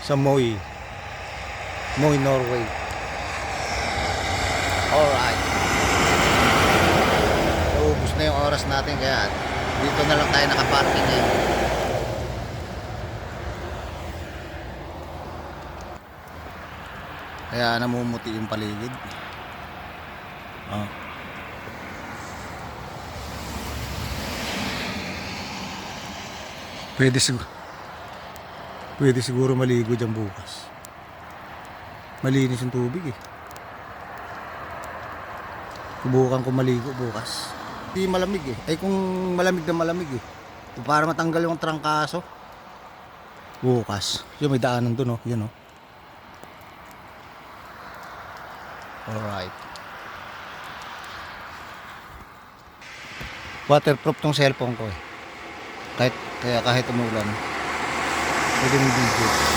sa Moy, Norway. Alright. Naubos na yung oras natin kaya dito na lang tayo nakaparking ngayon. Kaya namumuti yung paligid. Pwede siguro maligo dyan bukas. Malinis yung tubig eh. Subukan ko maligo bukas. Hindi malamig eh. Ay kung malamig na malamig eh. Para matanggal yung trangkaso. Bukas. Yung may daanan dun oh. Yan oh. Alright. Waterproof tong cellphone ko eh. Kahit umulan. Pwede yung video.